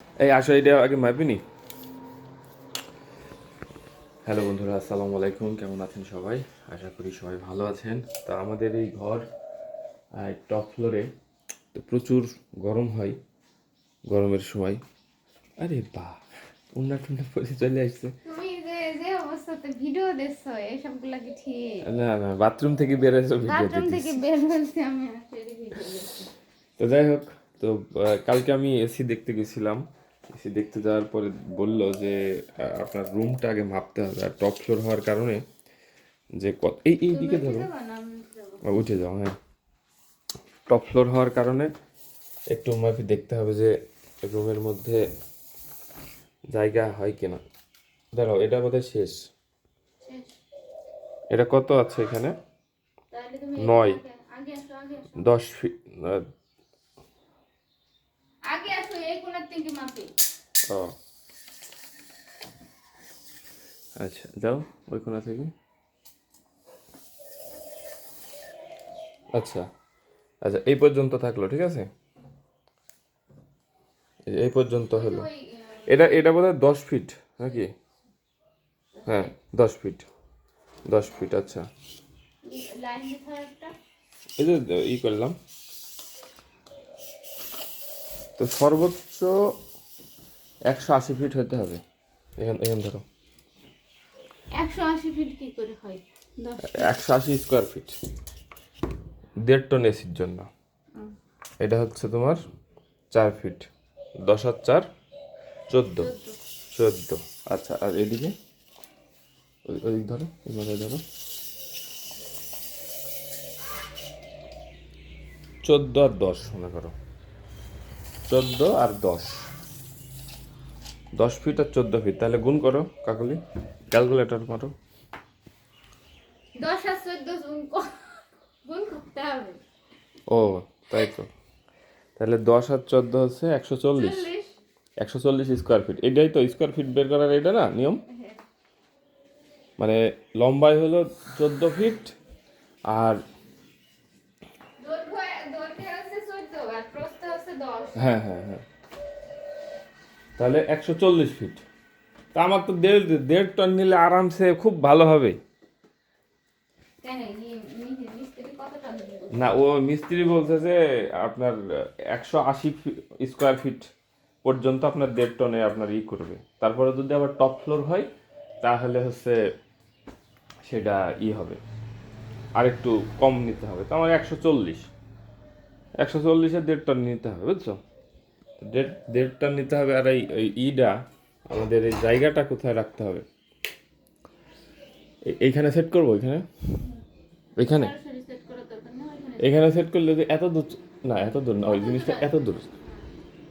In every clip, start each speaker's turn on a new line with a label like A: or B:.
A: এই আসো, এটা আগে মাপিনি। হ্যালো বন্ধুরা, আসসালামু আলাইকুম। কেমন আছেন সবাই? আশা করি সবাই ভালো আছেন। তো আমাদের এই ঘর টপ ফ্লোরে, তো প্রচুর গরম হয় গরমের সময়। আরে বাহ, উন্না টুন্না পরে চলে আসছে।
B: তুমি যে যে অবস্থাতে ভিডিও দেখছো এসবগুলা কি ঠিক?
A: না না, বাথরুম থেকে বেরোয় ভিডিও
B: বাথরুম থেকে
A: দেখতেছি।
B: বের হয়েছি আমি আসলে ভিডিও দেখছি।
A: তো যাই হোক, তো কালকে আমি এসি দেখতে গেছিলাম। এসি দেখতে যাওয়ার পরে বলল যে আপনার রুমটা আগে মাপতে হবে, আর টপ ফ্লোর হওয়ার কারণে যে কত এই
B: তুমি
A: দিকে
B: উঠে
A: ধরো।
B: যাবা না আমি উঠে যাবো?
A: উঠে যাও, হ্যাঁ। টপ ফ্লোর হওয়ার কারণে একটু মাপি দেখতে হবে যে রুমের মধ্যে জায়গা হয় কিনা। দাঁড়াও, এটা বোধহয় শেষ।
B: শেষ?
A: এটা কত আছে এখানে?
B: তাহলে তুমি
A: 9,
B: আগে আগে আসো, আগে আসো,
A: 10 ফিট।
B: আগে আসো, এই কোণার থেকে মাপি।
A: ও আচ্ছা, যাও ওই কোণা থেকে। আচ্ছা আচ্ছা, এই পর্যন্ত থাকলো, ঠিক আছে। এই পর্যন্ত
B: ওই যে
A: হলো।
B: ওই
A: এটা এটা বোধহয় 10 ফিট নাকি? হ্যাঁ, 10 ফিট। 10 ফিট, আচ্ছা।
B: লাইন দিতে হয় একটা।
A: এই যে করলাম। তো সর্বোচ্চ 180 ফিট হতে হবে। এখান এখান ধরো।
B: 180 ফিট কি করে হয়? 10 ফিট।
A: 180 স্কোয়ার ফিট, 1.5 টন এসির জন্য। এটা হচ্ছে তোমার 4 ফিট। 10 আর 4, 14।
B: 14।
A: 14, আচ্ছা। আর এদিকে ওদিক ধরো, এই মাথায় ধরো। 14 আর 10 মনে করো। 14 আর 10, 10 ফিট আর 14 ফিট, তাহলে গুণ করো কাকলি, ক্যালকুলেটর মারো।
B: 10 আর 14 গুণ করতে হবে।
A: ও তাই তো। তাহলে 10 আর 14 হচ্ছে 140।
B: 40।
A: 140 স্কোয়ার ফিট, এটাই তো স্কোয়ার ফিট বের করার, এটা না নিয়ম।
B: হ্যাঁ।
A: মানে লম্বাই হলো 14 ফিট, আর
B: দৈর্ঘ্য আছে 14 আর প্রস্থ আছে 10।
A: হ্যাঁ হ্যাঁ হ্যাঁ, তাহলে 140 ফিট। তা আমার তো 1.5 টন নিলে আরামসে খুব ভালো হবে।
B: কেন মিস্ত্রি কত টাকা দেবে?
A: না, ও মিস্ত্রি বলছে যে আপনার 180 স্কোয়ার ফিট পর্যন্ত আপনার 1.5 টনে আপনার করবে। তারপরে যদি আবার টপ ফ্লোর হয়, তাহলে হচ্ছে সেটা হবে, আর একটু কম নিতে হবে। তো আমার 140 140-এ 1.5 টন নিতে হবে, বুঝছো। 1.5 টন নিতে হবে। আর এই ইটা, আমাদের এই জায়গাটা কোথায় রাখতে হবে? এইখানে সেট করবো, এখানে, এখানে।
B: সরাসরি সেট করার দরকার না, ওইখানে
A: এখানে সেট করলে যে এত দূর, না এত দূর না, ওই
B: কত দূর
A: জিনিসটা এত
B: আছে?
A: দূর।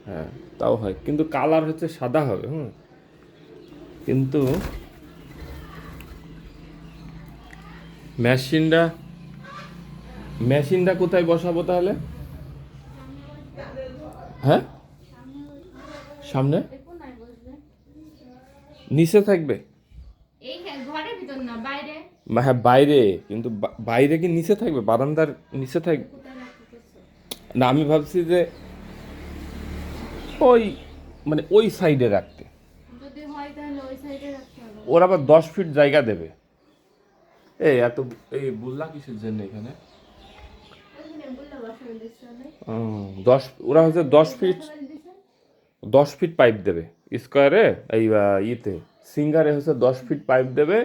A: হ্যাঁ, তাও হয়, কিন্তু কালার হচ্ছে সাদা হবে। হুম, কিন্তু মেশিনটা মেশিনটা কোথায় বসাবো তাহলে? হ্যাঁ, সামনে
B: দেখো নাই বসবে।
A: নিচে থাকবে।
B: এই ঘরের ভিতর না, বাইরে।
A: হ্যাঁ বাইরে, কিন্তু বাইরে কি নিচে থাকবে? বারান্দার নিচে থাকবে?
B: কোথায় রাখতেছো?
A: না, আমি ভাবছি যে ওই, মানে ওই সাইডে রাখতে।
B: যদি হয় তাহলে ওই সাইডে রাখতে হবে।
A: ওর আবার 10 ফিট জায়গা দেবে। এই এত, এই বুল্লা কিসের জন্য এখানে?
B: ওইখানে বললে বসাবে দিচ্ছে অনেক।
A: ওরা হচ্ছে 10 ফিট,
B: বসাবে দিচ্ছে।
A: 10 ফিট পাইপ দেবে স্কোয়ারে। এই ইতে সিঙ্গারে হচ্ছে 10 ফিট পাইপ দেবে,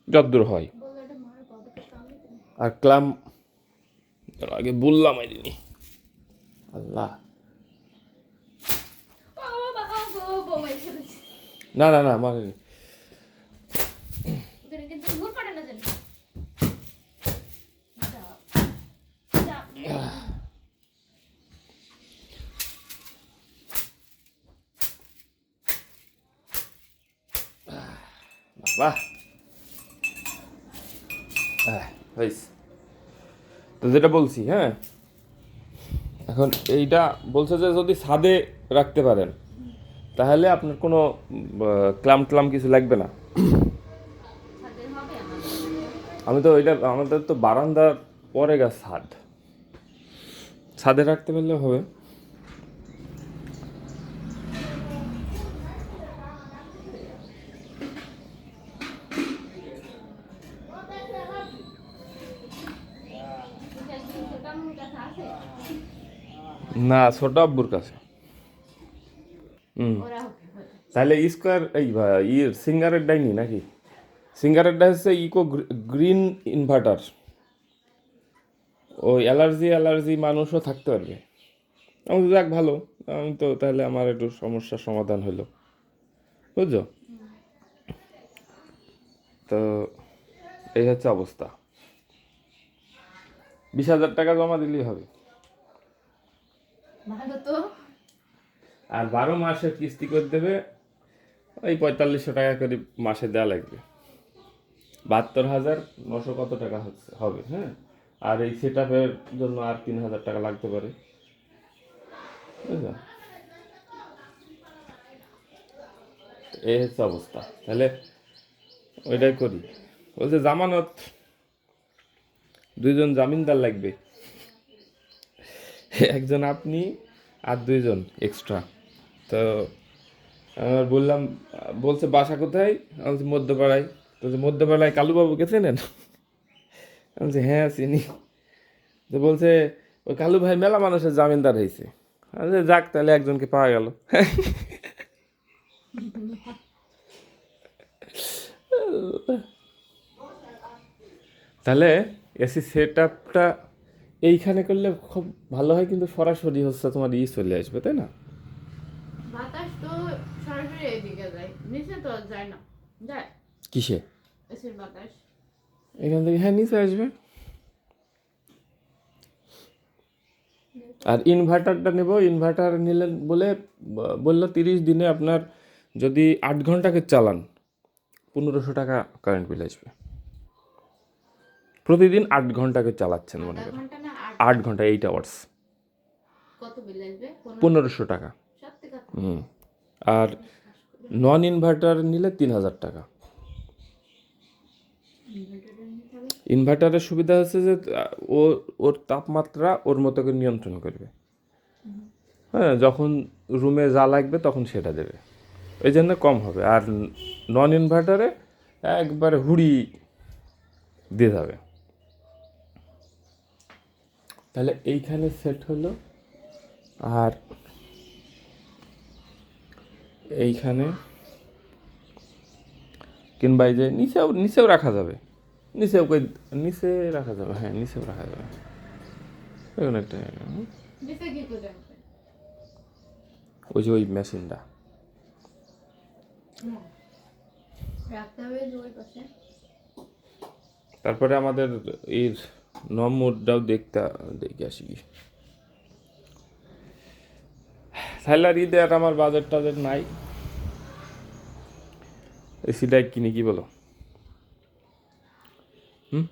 A: যতদূর হয়।
B: বললো এটা মার বাবাকে কামড়ে দেবে।
A: আর ক্লাম, আগে বললাম আইনি। আল্লাহ,
B: ও বাবা গো, বউমাই ফেলেছে।
A: না না না, মানে
B: ওখানে কিন্তু ঘুর পড়ে না জানি। যাও, যাও।
A: বাহ, হয়েছে। তো যেটা বলছি, হ্যাঁ, এখন এইটা বলছে যে যদি ছাদে রাখতে পারেন, তাহলে আপনার কোনো ক্লাম ট্লাম কিছু লাগবে না।
B: ছাদে হবে আমাদের একটা।
A: আমি তো ওইটা, আমাদের তো বারান্দার পরে ছাদে রাখতে পারলে হবে। না, ছোট আব্বুর কাছে। হুম।
B: ওরা ওকে বলে।
A: তাহলে স্কোয়ার এই সিঙ্গারের ডাইনি নাকি? সিঙ্গারেরটা হচ্ছে ইকো গ্রিন ইনভার্টার। ওই অ্যালার্জি মানুষও থাকতে পারবে। আমি যাক ভালো, আমি তো তাহলে আমার একটু সমস্যার সমাধান হলো, বুঝছো? তো এই হচ্ছে অবস্থা। 20,000 টাকা জমা দিলেই হবে।
B: ভালো তো।
A: আর 12 মাসের কিস্তি করে দেবে, ওই 4500 টাকা করে মাসে দেওয়া লাগবে। 72,900 কত টাকা হবে, হ্যাঁ। আর এই সেট আপের জন্য আর 3,000 টাকা লাগতে পারে, বুঝলো? এই হচ্ছে অবস্থা। তাহলে ওইটাই করি। বলছে জামানত, 2জন জামিনদার লাগবে, একজন আপনি আর 2জন এক্সট্রা। তো আমার বললাম, বলছে বাসা কোথায়? আমি বলছি মধ্যপাড়ায়। তো মধ্যপাড়ায় কালুবাবুকে চেনেন? আমি বলছি হ্যাঁ চিনি। তো বলছে ওই কালু ভাই মেলা মানুষের জামিনদার হয়েছে। আমি বলছি, যাক তাহলে একজনকে পাওয়া গেল। তাহলে এসি সেট আপটা এইখানে করলে খুব ভালো হয়, কিন্তু সরাসরি হচ্ছে তোমার চলে আসবে, তাই না?
B: বাতাস তো সরাসরি এদিকে যায়, নিচে তো আর যায় না। যায়
A: কিসে?
B: এসির বাতাস।
A: এখান থেকে হ্যাঁ নিচে আসবে। আর ইনভার্টারটা নেব, ইনভার্টার নিলে বললো 30 দিনে আপনার যদি 8 ঘন্টাকে চালান 1500 টাকা কারেন্ট বিল আসবে। প্রতিদিন 8 ঘন্টাকে চালাচ্ছেন মনে
B: আধা
A: করেন,
B: ঘন্টা না
A: 8 ঘন্টা 8 আওয়ার্স,
B: কত বিল আসবে?
A: 1500 টাকা।
B: সত্যি কথা।
A: হুম। আর নন ইনভার্টার নিলে 3,000 টাকা।
B: ইনভার্টারটা নিতে হবে।
A: ইনভার্টারের সুবিধা হচ্ছে যে ও ওর তাপমাত্রা ওর মতো করে নিয়ন্ত্রণ করবে, হ্যাঁ। যখন রুমে যা লাগবে তখন সেটা দেবে, এই জন্য কম হবে। আর নন ইনভার্টারে একবারে হুড়ি দিয়ে যাবে। তাহলে এইখানে সেট হলো। আর এইখানে কিংবা এই যে নিচেও রাখা যাবে, নিচে রাখা যাবে, হ্যাঁ নিচেও রাখা যাবে। এখন একটা
B: নিচে কি করে হবে?
A: ওই যে ওই মেশিনটা,
B: রাখতে হবে যে ওই পাশে।
A: তারপরে আমাদের এর নম্বরটাও দেখে আসি কি। স্যালারি ঈদে আর আমার বাজেট টাজেট নাই, এসিটাই কিনি, কি বলো? হুম।